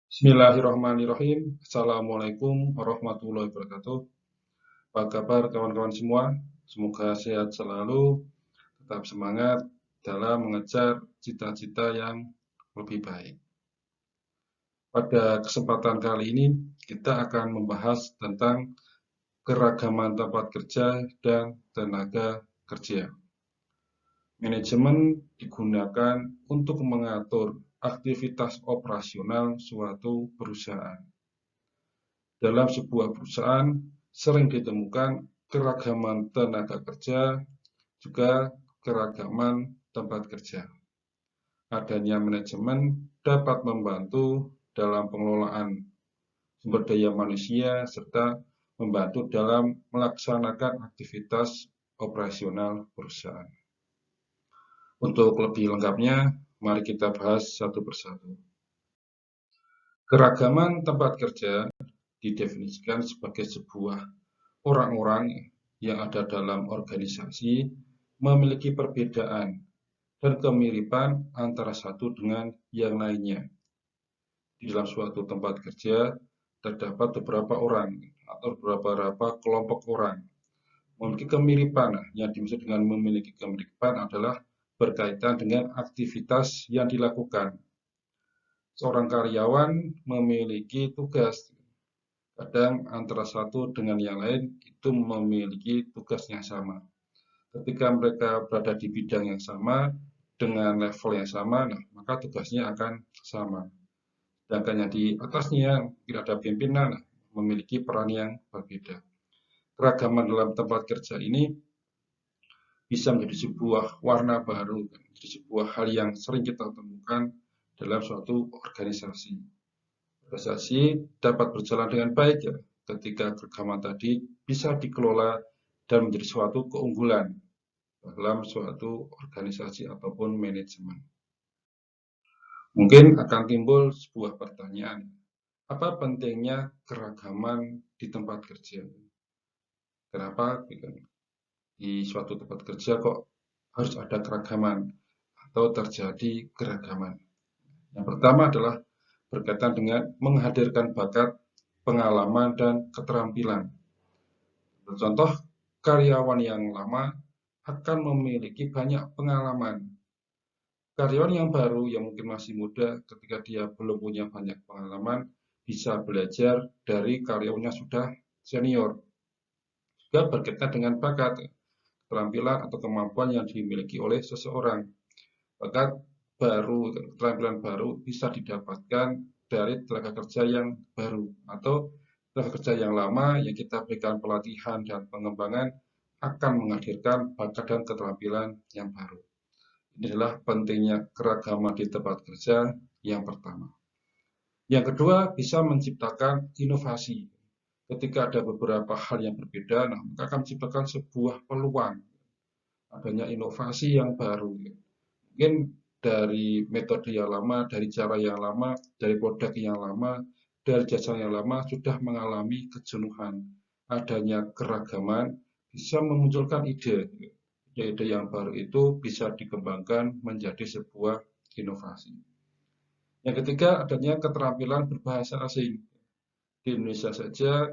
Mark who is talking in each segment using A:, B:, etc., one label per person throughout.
A: Bismillahirrahmanirrahim. Assalamualaikum warahmatullahi wabarakatuh. Apa kabar kawan-kawan semua? Semoga sehat selalu, tetap semangat dalam mengejar cita-cita yang lebih baik. Pada kesempatan kali ini, kita akan membahas tentang keragaman tempat kerja dan tenaga kerja. Manajemen digunakan untuk mengatur aktivitas operasional suatu perusahaan. Dalam sebuah perusahaan sering ditemukan keragaman tenaga kerja, juga keragaman tempat kerja. Adanya manajemen dapat membantu dalam pengelolaan sumber daya manusia serta membantu dalam melaksanakan aktivitas operasional perusahaan. Untuk lebih lengkapnya, mari kita bahas satu persatu. Keragaman tempat kerja didefinisikan sebagai sebuah orang-orang yang ada dalam organisasi memiliki perbedaan dan kemiripan antara satu dengan yang lainnya. Di dalam suatu tempat kerja terdapat beberapa orang atau beberapa kelompok orang memiliki kemiripan. Yang dimaksud dengan memiliki kemiripan adalah berkaitan dengan aktivitas yang dilakukan. Seorang karyawan memiliki tugas, kadang antara satu dengan yang lain itu memiliki tugas yang sama. Ketika mereka berada di bidang yang sama, dengan level yang sama, maka tugasnya akan sama. Sedangkan yang di atasnya, tidak ada pimpinan, memiliki peran yang berbeda. Keragaman dalam tempat kerja ini bisa menjadi sebuah warna baru, menjadi sebuah hal yang sering kita temukan dalam suatu organisasi. Organisasi dapat berjalan dengan baik ya, ketika keragaman tadi bisa dikelola dan menjadi suatu keunggulan dalam suatu organisasi ataupun manajemen. Mungkin akan timbul sebuah pertanyaan, apa pentingnya keragaman di tempat kerja? Kenapa di suatu tempat kerja kok harus ada keragaman atau terjadi keragaman? Yang pertama adalah berkaitan dengan menghadirkan bakat, pengalaman, dan keterampilan. Contoh, karyawan yang lama akan memiliki banyak pengalaman. Karyawan yang baru yang mungkin masih muda ketika dia belum punya banyak pengalaman bisa belajar dari karyawan yang sudah senior. Juga berkaitan dengan bakat, keterampilan atau kemampuan yang dimiliki oleh seseorang. Bakat baru, keterampilan baru bisa didapatkan dari tenaga kerja yang baru atau tenaga kerja yang lama yang kita berikan pelatihan dan pengembangan akan menghadirkan bakat dan keterampilan yang baru. Ini adalah pentingnya keragaman di tempat kerja yang pertama. Yang kedua, bisa menciptakan inovasi. Ketika ada beberapa hal yang berbeda, maka akan menciptakan sebuah peluang adanya inovasi yang baru. Mungkin dari metode yang lama, dari cara yang lama, dari produk yang lama, dari jasa yang lama sudah mengalami kejenuhan. Adanya keragaman bisa memunculkan ide. Ide yang baru itu bisa dikembangkan menjadi sebuah inovasi. Yang ketiga, adanya keterampilan berbahasa asing. Di Indonesia saja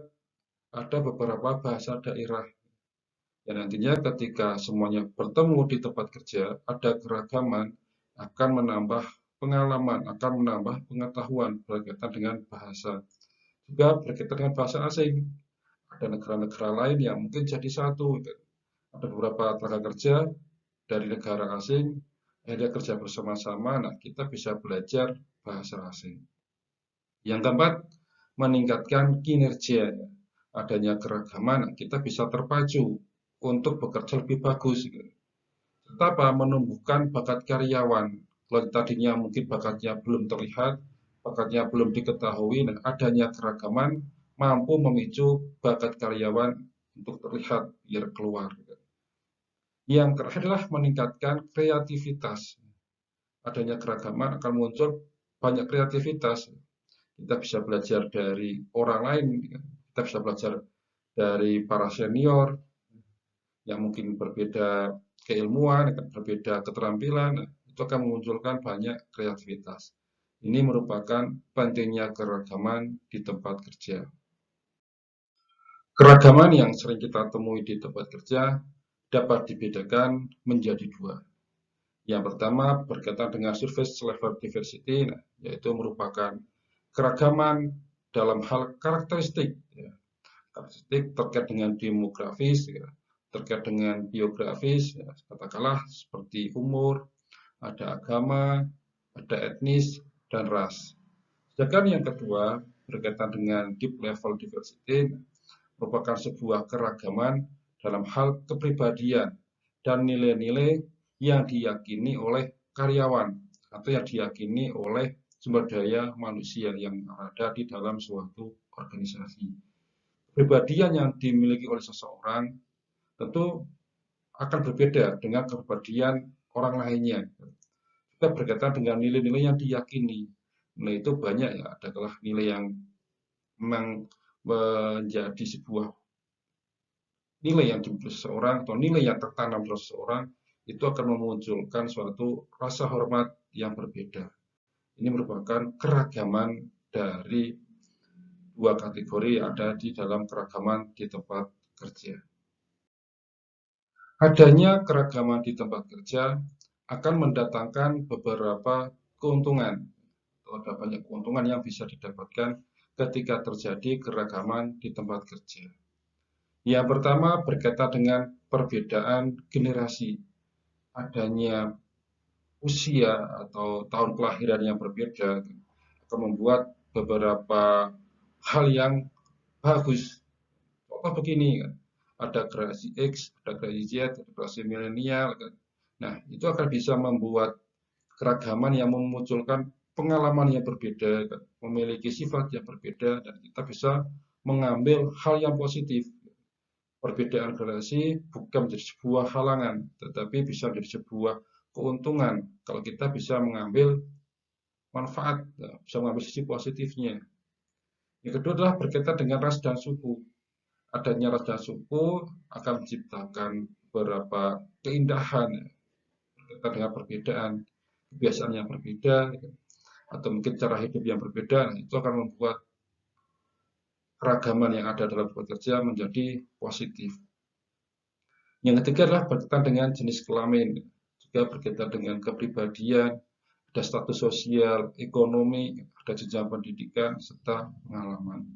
A: ada beberapa bahasa daerah. Dan nantinya ketika semuanya bertemu di tempat kerja, ada keragaman, akan menambah pengalaman, akan menambah pengetahuan berkaitan dengan bahasa. Juga berkaitan dengan bahasa asing. Ada negara-negara lain yang mungkin jadi satu. Ada beberapa tenaga kerja dari negara asing, akhirnya kerja bersama-sama, kita bisa belajar bahasa asing. Yang keempat, meningkatkan kinerja. Adanya keragaman, kita bisa terpacu untuk bekerja lebih bagus. Pertama, menumbuhkan bakat karyawan. Kalau tadinya mungkin bakatnya belum terlihat, bakatnya belum diketahui, dan adanya keragaman mampu memicu bakat karyawan untuk terlihat, biar keluar. Yang terakhir adalah meningkatkan kreativitas. Adanya keragaman akan muncul banyak kreativitas. Kita bisa belajar dari orang lain, kita bisa belajar dari para senior yang mungkin berbeda keilmuan, berbeda keterampilan, itu akan memunculkan banyak kreativitas. Ini merupakan pentingnya keragaman di tempat kerja. Keragaman yang sering kita temui di tempat kerja dapat dibedakan menjadi dua. Yang pertama berkaitan dengan surface level diversity, yaitu merupakan keragaman dalam hal karakteristik, karakteristik terkait dengan demografis, terkait dengan biografis, katakanlah seperti umur, ada agama, ada etnis, dan ras. Sedangkan yang kedua berkaitan dengan deep level diversity, merupakan sebuah keragaman dalam hal kepribadian dan nilai-nilai yang diyakini oleh karyawan atau yang diyakini oleh sumber daya manusia yang ada di dalam suatu organisasi. Kepribadian yang dimiliki oleh seseorang tentu akan berbeda dengan kepribadian orang lainnya. Juga berkaitan dengan nilai-nilai yang diyakini. Nilai itu banyak ya, adalah nilai yang memang menjadi sebuah nilai yang dimiliki seseorang atau nilai yang tertanam dalam seseorang itu akan memunculkan suatu rasa hormat yang berbeda. Ini merupakan keragaman dari dua kategori yang ada di dalam keragaman di tempat kerja. Adanya keragaman di tempat kerja akan mendatangkan beberapa keuntungan. Ada banyak keuntungan yang bisa didapatkan ketika terjadi keragaman di tempat kerja. Yang pertama berkaitan dengan perbedaan generasi. Adanya usia atau tahun kelahiran yang berbeda akan membuat beberapa hal yang bagus. Contoh begini, ada generasi X, ada generasi Z, ada generasi milenial. Nah, itu akan bisa membuat keragaman yang memunculkan pengalaman yang berbeda, memiliki sifat yang berbeda, dan kita bisa mengambil hal yang positif. Perbedaan generasi bukan menjadi sebuah halangan, tetapi bisa menjadi sebuah keuntungan kalau kita bisa mengambil manfaat, bisa mengambil sisi positifnya. Yang kedua adalah berkaitan dengan ras dan suku. Adanya ras dan suku akan menciptakan beberapa keindahan berkaitan dengan perbedaan kebiasaan yang berbeda atau mungkin cara hidup yang berbeda. Itu akan membuat keragaman yang ada dalam bekerja menjadi positif. Yang ketiga adalah berkaitan dengan jenis kelamin, juga berkaitan dengan kepribadian, ada status sosial, ekonomi, ada jenjang pendidikan, serta pengalaman.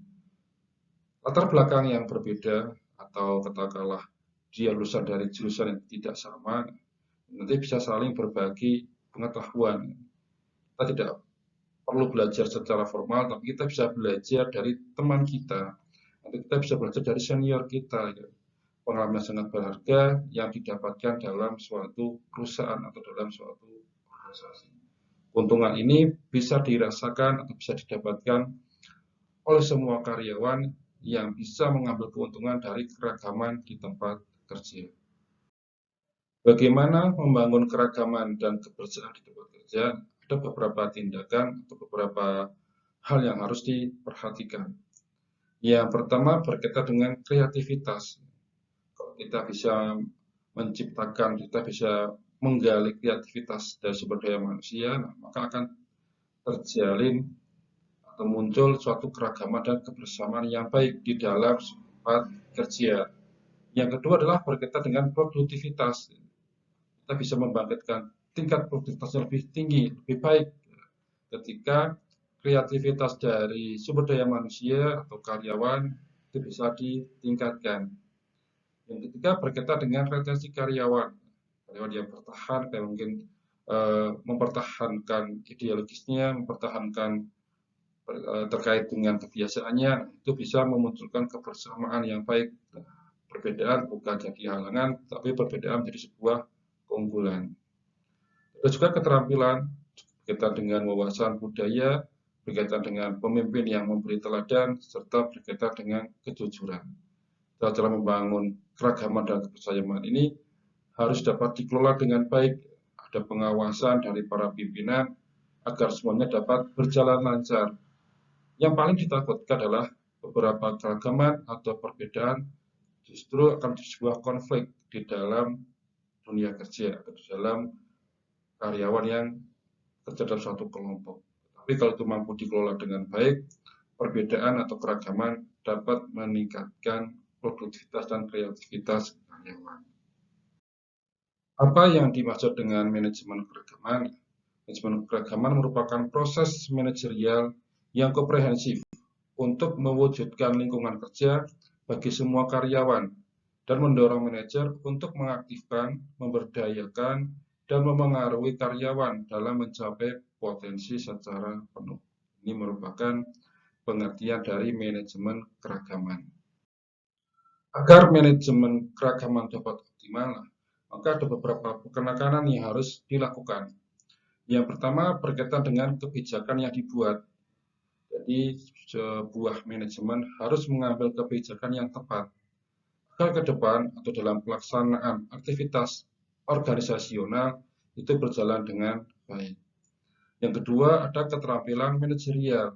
A: Latar belakang yang berbeda atau katakanlah dia lulusan dari jurusan yang tidak sama, nanti bisa saling berbagi pengetahuan. Kita tidak perlu belajar secara formal, tapi kita bisa belajar dari teman kita, nanti kita bisa belajar dari senior kita. Pengalaman sangat berharga yang didapatkan dalam suatu perusahaan atau dalam suatu organisasi. Keuntungan ini bisa dirasakan atau bisa didapatkan oleh semua karyawan yang bisa mengambil keuntungan dari keragaman di tempat kerja. Bagaimana membangun keragaman dan kebersamaan di tempat kerja? Ada beberapa tindakan atau beberapa hal yang harus diperhatikan. Yang pertama berkaitan dengan kreativitas. Kalau kita bisa menciptakan, kita bisa menggali kreativitas dari sumber daya manusia, maka akan terjalin atau muncul suatu keragaman dan kebersamaan yang baik di dalam tempat kerja. Yang kedua adalah berkaitan dengan produktivitas. Kita bisa membangkitkan tingkat produktivitas yang lebih tinggi, lebih baik ketika kreativitas dari sumber daya manusia atau karyawan itu bisa ditingkatkan. Yang ketiga berkaitan dengan retensi karyawan. Karyawan yang bertahan, kayak mungkin mempertahankan ideologisnya, mempertahankan terkait dengan kebiasaannya, itu bisa memunculkan kebersamaan yang baik. Perbedaan bukan jadi halangan, tapi perbedaan menjadi sebuah keunggulan. Ada juga keterampilan berkaitan dengan wawasan budaya, berkaitan dengan pemimpin yang memberi teladan, serta berkaitan dengan kejujuran. Dalam membangun keragaman dan kebersamaan ini harus dapat dikelola dengan baik. Ada pengawasan dari para pimpinan agar semuanya dapat berjalan lancar. Yang paling ditakutkan adalah beberapa keragaman atau perbedaan justru akan menjadi sebuah konflik di dalam dunia kerja atau di dalam karyawan yang kerja dalam suatu kelompok. Tapi Tapi kalau itu mampu dikelola dengan baik, perbedaan atau keragaman dapat meningkatkan produktivitas dan kreativitas karyawan. Apa yang dimaksud dengan manajemen keragaman? Manajemen keragaman merupakan proses manajerial yang komprehensif untuk mewujudkan lingkungan kerja bagi semua karyawan dan mendorong manajer untuk mengaktifkan, memberdayakan, dan memengaruhi karyawan dalam mencapai potensi secara penuh. Ini merupakan pengertian dari manajemen keragaman. Agar manajemen keragaman dapat optimal, maka ada beberapa penekanan yang harus dilakukan. Yang pertama berkaitan dengan kebijakan yang dibuat. Jadi sebuah manajemen harus mengambil kebijakan yang tepat agar ke depan atau dalam pelaksanaan aktivitas organisasional itu berjalan dengan baik. Yang kedua ada keterampilan manajerial.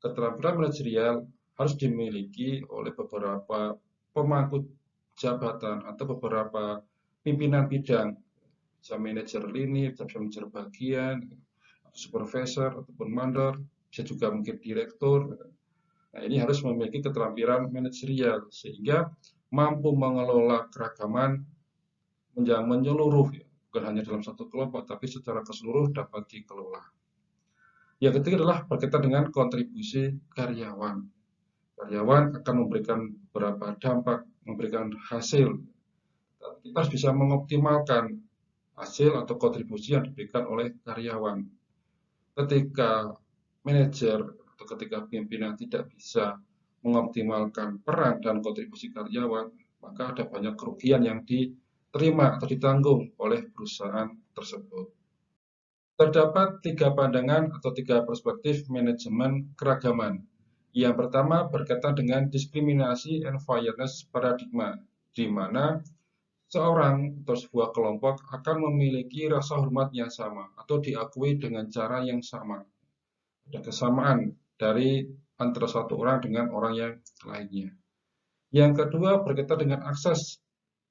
A: Keterampilan manajerial harus dimiliki oleh beberapa pemangku jabatan atau beberapa pimpinan bidang, bisa manajer lini, bisa manajer bagian, supervisor ataupun mandor, bisa juga mungkin direktur. Nah, ini harus memiliki keterampilan manajerial sehingga mampu mengelola keragaman menyeluruh, ya. Bukan hanya dalam satu kelompok, tapi secara keseluruhan dapat dikelola. Yang ketiga adalah berkaitan dengan kontribusi karyawan. Karyawan akan memberikan beberapa dampak, memberikan hasil. Kita harus bisa mengoptimalkan hasil atau kontribusi yang diberikan oleh karyawan. Ketika manajer atau ketika pimpinan tidak bisa mengoptimalkan peran dan kontribusi karyawan, maka ada banyak kerugian yang diterima atau ditanggung oleh perusahaan tersebut. Terdapat 3 pandangan atau 3 perspektif manajemen keragaman. Yang pertama berkaitan dengan diskriminasi and fairness paradigma, di mana seorang atau sebuah kelompok akan memiliki rasa hormat yang sama atau diakui dengan cara yang sama. Ada kesamaan dari antara satu orang dengan orang yang lainnya. Yang kedua berkaitan dengan akses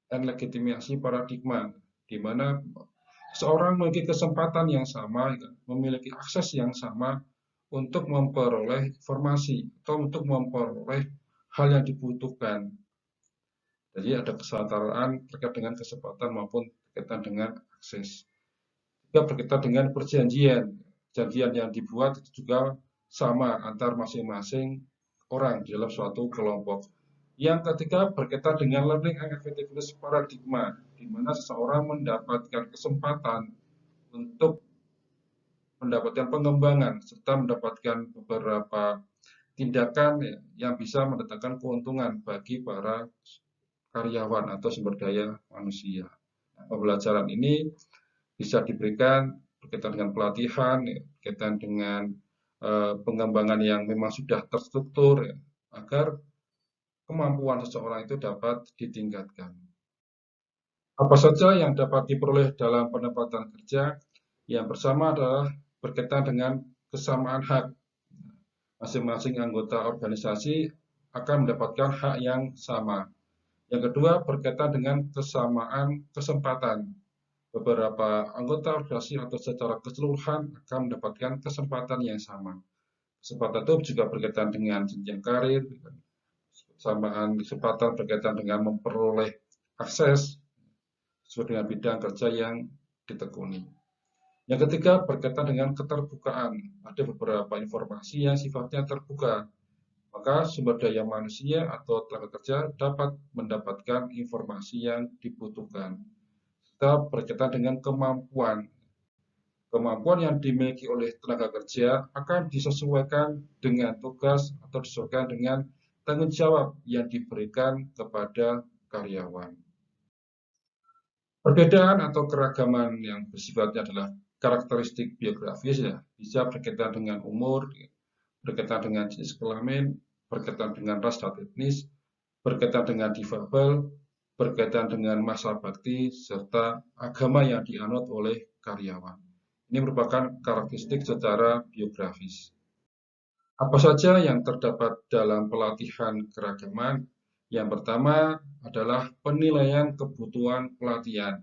A: dan legitimasi paradigma, di mana seorang memiliki kesempatan yang sama, memiliki akses yang sama untuk memperoleh informasi atau untuk memperoleh hal yang dibutuhkan. Jadi ada kesetaraan terkait dengan kesempatan maupun berkaitan dengan akses. Juga berkaitan dengan perjanjian. Perjanjian yang dibuat itu juga sama antar masing-masing orang di dalam suatu kelompok. Yang ketiga berkaitan dengan learning and effectiveness paradigma, di mana seseorang mendapatkan kesempatan untuk mendapatkan pengembangan serta mendapatkan beberapa tindakan yang bisa mendatangkan keuntungan bagi para karyawan atau sumber daya manusia. Nah, pembelajaran ini bisa diberikan berkaitan dengan pelatihan, berkaitan dengan pengembangan yang memang sudah terstruktur, agar kemampuan seseorang itu dapat ditingkatkan. Apa saja yang dapat diperoleh dalam penempatan kerja? Yang pertama adalah berkaitan dengan kesamaan hak. Masing-masing anggota organisasi akan mendapatkan hak yang sama. Yang kedua berkaitan dengan kesamaan kesempatan. Beberapa anggota organisasi atau secara keseluruhan akan mendapatkan kesempatan yang sama. Kesempatan itu juga berkaitan dengan jenjang karir, kesamaan kesempatan berkaitan dengan memperoleh akses sesuai dengan bidang kerja yang ditekuni. Yang ketiga berkaitan dengan keterbukaan. Ada beberapa informasi yang sifatnya terbuka. Maka sumber daya manusia atau tenaga kerja dapat mendapatkan informasi yang dibutuhkan. Serta berkaitan dengan kemampuan. Kemampuan yang dimiliki oleh tenaga kerja akan disesuaikan dengan tugas atau disesuaikan dengan tanggung jawab yang diberikan kepada karyawan. Perbedaan atau keragaman yang bersifatnya adalah karakteristik biografis, ya, bisa berkaitan dengan umur, berkaitan dengan jenis kelamin, berkaitan dengan ras dan etnis, berkaitan dengan difabel, berkaitan dengan masa bakti, serta agama yang dianut oleh karyawan. Ini merupakan karakteristik secara biografis. Apa saja yang terdapat dalam pelatihan keragaman? Yang pertama adalah penilaian kebutuhan pelatihan.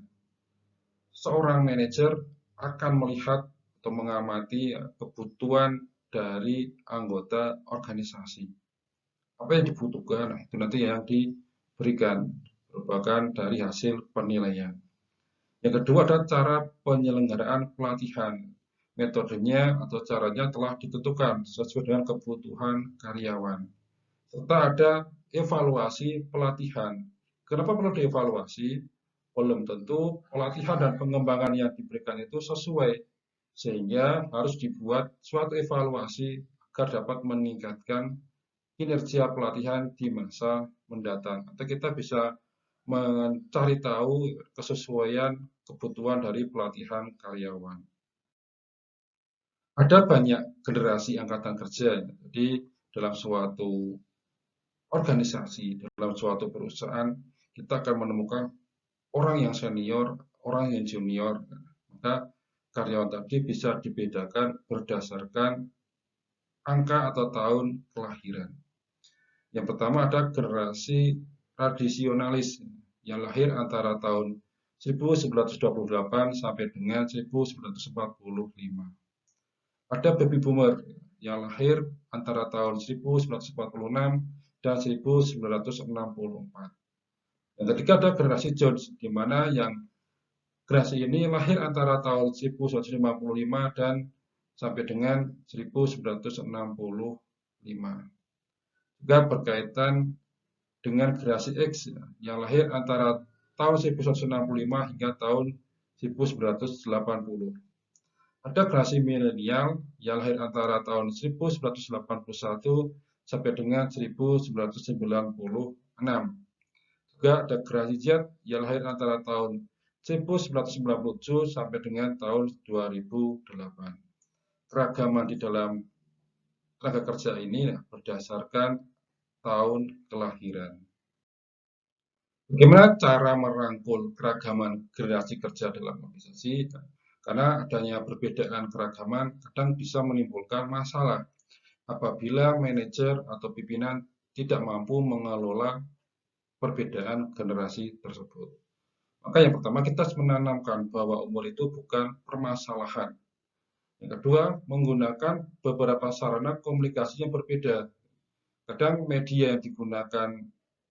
A: Seorang manajer akan melihat atau mengamati kebutuhan dari anggota organisasi. Apa yang dibutuhkan, nah, itu nanti yang diberikan merupakan dari hasil penilaian. Yang kedua adalah cara penyelenggaraan pelatihan. Metodenya atau caranya telah ditentukan sesuai dengan kebutuhan karyawan. Serta ada evaluasi pelatihan. Kenapa perlu dievaluasi? Belum tentu pelatihan dan pengembangan yang diberikan itu sesuai, sehingga harus dibuat suatu evaluasi agar dapat meningkatkan kinerja pelatihan di masa mendatang. Atau kita bisa mencari tahu kesesuaian kebutuhan dari pelatihan karyawan. Ada banyak generasi angkatan kerja, jadi dalam suatu organisasi, dalam suatu perusahaan, kita akan menemukan orang yang senior, orang yang junior. Maka karyawan tadi bisa dibedakan berdasarkan angka atau tahun kelahiran. Yang pertama ada generasi tradisionalis yang lahir antara tahun 1928 sampai dengan 1945. Ada baby boomer yang lahir antara tahun 1946 dan 1964. Dan ketiga ada generasi Jones, di mana yang generasi ini lahir antara tahun 1955 dan sampai dengan 1965. Juga berkaitan dengan generasi X yang lahir antara tahun 1965 hingga tahun 1980. Ada generasi milenial yang lahir antara tahun 1981 sampai dengan 1996. Juga ada generasi Z yang lahir antara tahun 1997 sampai dengan tahun 2008. Keragaman di dalam tenaga kerja ini berdasarkan tahun kelahiran. Bagaimana cara merangkul keragaman generasi kerja dalam organisasi? Karena adanya perbedaan keragaman kadang bisa menimbulkan masalah apabila manajer atau pimpinan tidak mampu mengelola perbedaan generasi tersebut. Maka yang pertama kita harus menanamkan bahwa umur itu bukan permasalahan. Yang kedua, menggunakan beberapa sarana komunikasi yang berbeda. Kadang media yang digunakan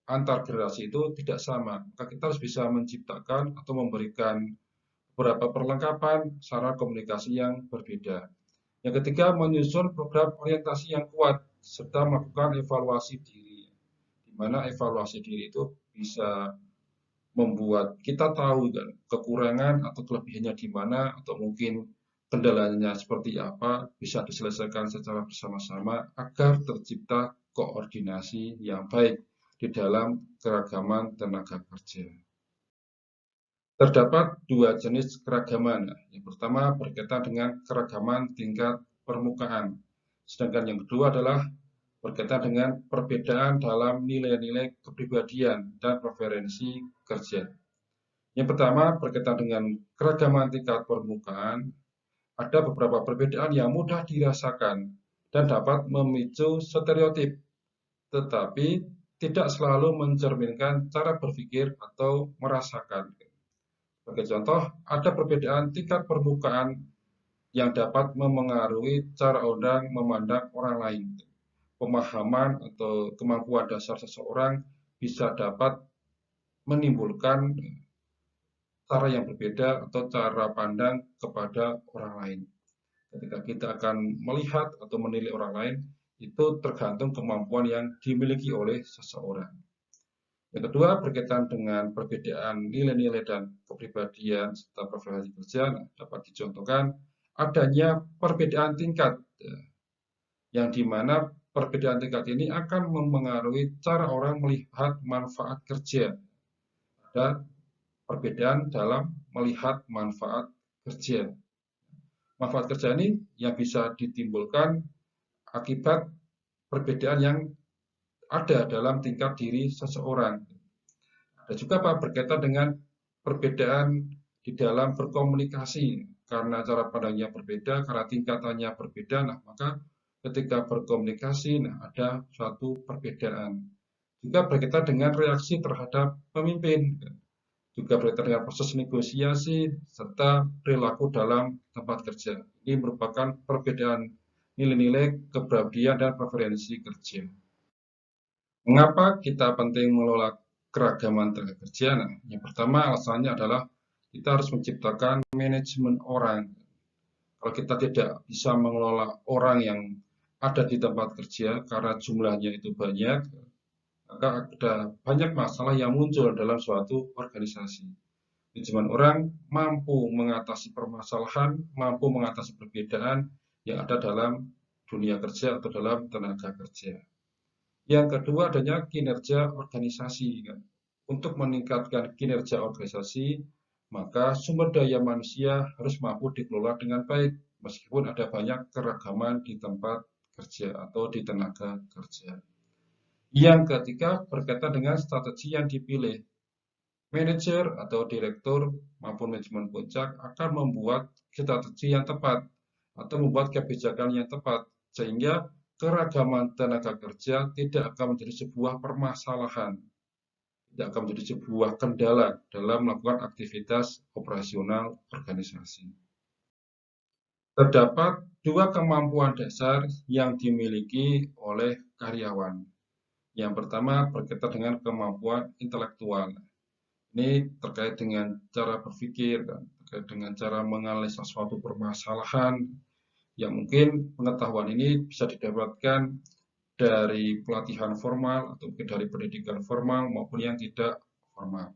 A: antar generasi itu tidak sama, maka kita harus bisa menciptakan atau memberikan beberapa perlengkapan sarana komunikasi yang berbeda. Yang ketiga, menyusun program orientasi yang kuat serta melakukan evaluasi diri, di mana evaluasi diri itu bisa membuat kita tahu kan kekurangan atau kelebihannya di mana, atau mungkin kendalanya seperti apa, bisa diselesaikan secara bersama-sama agar tercipta koordinasi yang baik di dalam keragaman tenaga kerja. Terdapat dua jenis keragaman. Yang pertama berkaitan dengan keragaman tingkat permukaan, sedangkan yang kedua adalah berkaitan dengan perbedaan dalam nilai-nilai kepribadian dan preferensi kerja. Yang pertama berkaitan dengan keragaman tingkat permukaan, ada beberapa perbedaan yang mudah dirasakan dan dapat memicu stereotip, tetapi tidak selalu mencerminkan cara berpikir atau merasakan. Sebagai contoh, ada perbedaan tingkat permukaan yang dapat memengaruhi cara orang memandang orang lain. Pemahaman atau kemampuan dasar seseorang bisa dapat menimbulkan cara yang berbeda atau cara pandang kepada orang lain. Ketika kita akan melihat atau menilai orang lain, itu tergantung kemampuan yang dimiliki oleh seseorang. Yang kedua, berkaitan dengan perbedaan nilai-nilai dan kepribadian serta preferensi kerja, dapat dicontohkan adanya perbedaan tingkat, yang dimana perbedaan tingkat ini akan memengaruhi cara orang melihat manfaat kerja. Ada perbedaan dalam melihat manfaat kerja. Manfaat kerja ini yang bisa ditimbulkan akibat perbedaan yang ada dalam tingkat diri seseorang. Ada juga berkaitan dengan perbedaan di dalam berkomunikasi, karena cara pandangnya berbeda, karena tingkatannya berbeda, maka ketika berkomunikasi ada suatu perbedaan. Juga berkaitan dengan reaksi terhadap pemimpin, juga berkaitan dengan proses negosiasi serta perilaku dalam tempat kerja. Ini merupakan perbedaan nilai-nilai kepribadian dan preferensi kerja. Mengapa kita penting mengelola keragaman tenaga kerja? Nah, yang pertama alasannya adalah kita harus menciptakan manajemen orang. Kalau kita tidak bisa mengelola orang yang ada di tempat kerja karena jumlahnya itu banyak, maka ada banyak masalah yang muncul dalam suatu organisasi. Manajemen orang mampu mengatasi permasalahan, mampu mengatasi perbedaan yang ada dalam dunia kerja atau dalam tenaga kerja. Yang kedua adanya kinerja organisasi. Untuk meningkatkan kinerja organisasi, maka sumber daya manusia harus mampu dikelola dengan baik, meskipun ada banyak keragaman di tempat kerja atau di tenaga kerja. Yang ketiga berkaitan dengan strategi yang dipilih. Manajer atau direktur maupun manajemen puncak akan membuat strategi yang tepat atau membuat kebijakan yang tepat, sehingga keragaman tenaga kerja tidak akan menjadi sebuah permasalahan, tidak akan menjadi sebuah kendala dalam melakukan aktivitas operasional organisasi. Terdapat dua kemampuan dasar yang dimiliki oleh karyawan. Yang pertama berkaitan dengan kemampuan intelektual. Ini terkait dengan cara berpikir, terkait dengan cara menganalisa suatu permasalahan, yang mungkin pengetahuan ini bisa didapatkan dari pelatihan formal atau dari pendidikan formal maupun yang tidak formal.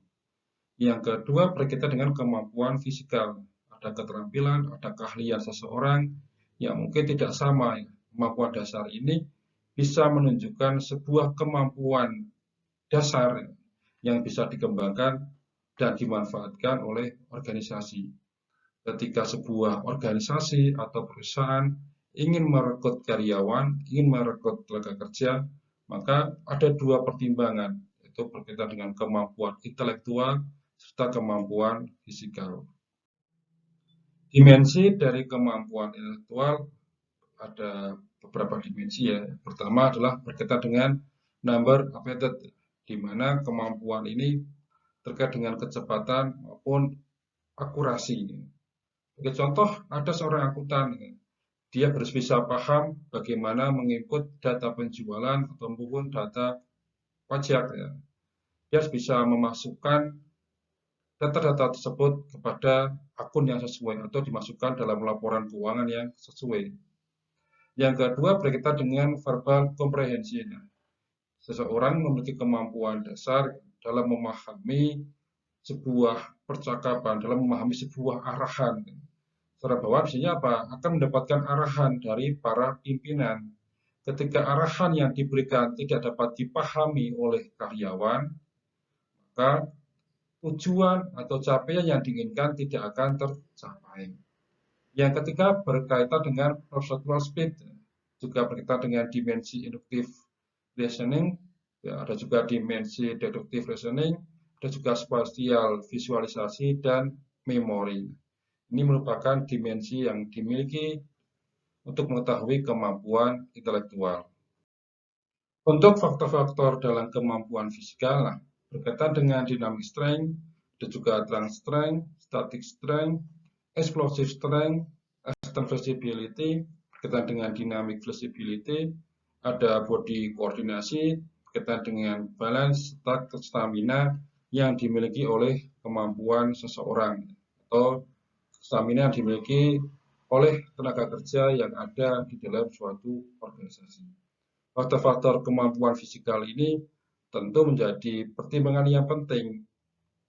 A: Yang kedua berkaitan dengan kemampuan fisikal. Ada keterampilan, ada keahlian seseorang yang mungkin tidak sama. Kemampuan dasar ini bisa menunjukkan sebuah kemampuan dasar yang bisa dikembangkan dan dimanfaatkan oleh organisasi. Ketika sebuah organisasi atau perusahaan ingin merekrut karyawan, ingin merekrut tenaga kerja, maka ada dua pertimbangan, yaitu berkaitan dengan kemampuan intelektual serta kemampuan fisikal. Dimensi dari kemampuan intelektual ada beberapa dimensi ya. Pertama adalah berkaitan dengan number aptitude, di mana kemampuan ini terkait dengan kecepatan maupun akurasi. Sebagai contoh, ada seorang akuntan, dia harus bisa paham bagaimana menginput data penjualan ataupun data pajak. Dia harus bisa memasukkan data-data tersebut kepada akun yang sesuai atau dimasukkan dalam laporan keuangan yang sesuai. Yang kedua berkaitan dengan verbal comprehension. Seseorang memiliki kemampuan dasar dalam memahami sebuah percakapan, dalam memahami sebuah arahan. Secara bawah biasanya apa? Akan mendapatkan arahan dari para pimpinan. Ketika arahan yang diberikan tidak dapat dipahami oleh karyawan, maka tujuan atau capaian yang diinginkan tidak akan tercapai. Yang ketiga berkaitan dengan perceptual speed, juga berkaitan dengan dimensi inductive reasoning, ya, ada juga dimensi deductive reasoning, ada juga spatial visualisasi dan memori. Ini merupakan dimensi yang dimiliki untuk mengetahui kemampuan intelektual. Untuk faktor-faktor dalam kemampuan fisikal, berkaitan dengan dynamic strength, dan juga trunk strength, static strength, explosive strength, external flexibility, berkaitan dengan dynamic flexibility, ada body koordinasi, berkaitan dengan balance, stamina yang dimiliki oleh kemampuan seseorang atau stamina yang dimiliki oleh tenaga kerja yang ada di dalam suatu organisasi. Faktor-faktor kemampuan fisikal ini tentu menjadi pertimbangan yang penting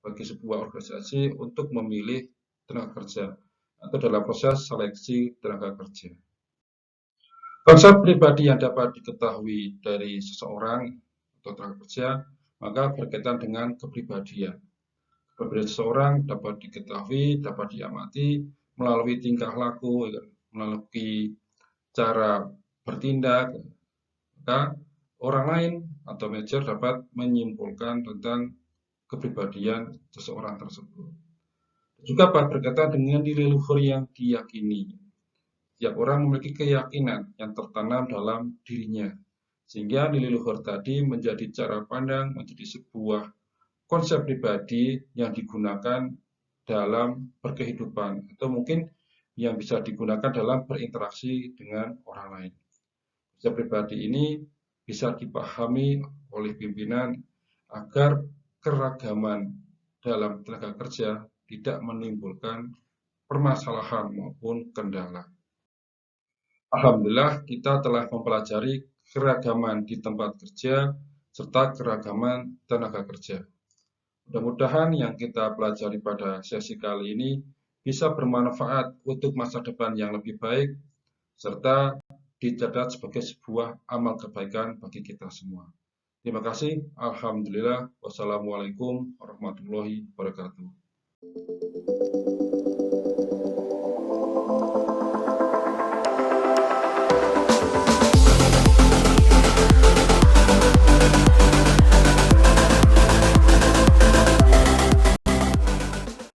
A: bagi sebuah organisasi untuk memilih tenaga kerja atau dalam proses seleksi tenaga kerja. Konsep pribadi yang dapat diketahui dari seseorang atau tenaga kerja, maka berkaitan dengan kepribadian. Kepribadian seseorang dapat diketahui, dapat diamati melalui tingkah laku, melalui cara bertindak, maka orang lain atau manajer dapat menyimpulkan tentang kepribadian seseorang tersebut. Juga berkaitan dengan nilai luhur yang diyakini. Setiap orang memiliki keyakinan yang tertanam dalam dirinya, sehingga nilai luhur tadi menjadi cara pandang, menjadi sebuah konsep pribadi yang digunakan dalam berkehidupan, atau mungkin yang bisa digunakan dalam berinteraksi dengan orang lain. Kerja pribadi ini bisa dipahami oleh pimpinan agar keragaman dalam tenaga kerja tidak menimbulkan permasalahan maupun kendala. Alhamdulillah kita telah mempelajari keragaman di tempat kerja serta keragaman tenaga kerja. Mudah-mudahan yang kita pelajari pada sesi kali ini bisa bermanfaat untuk masa depan yang lebih baik serta dicatat sebagai sebuah amal kebaikan bagi kita semua. Terima kasih. Alhamdulillah. Wassalamualaikum warahmatullahi wabarakatuh.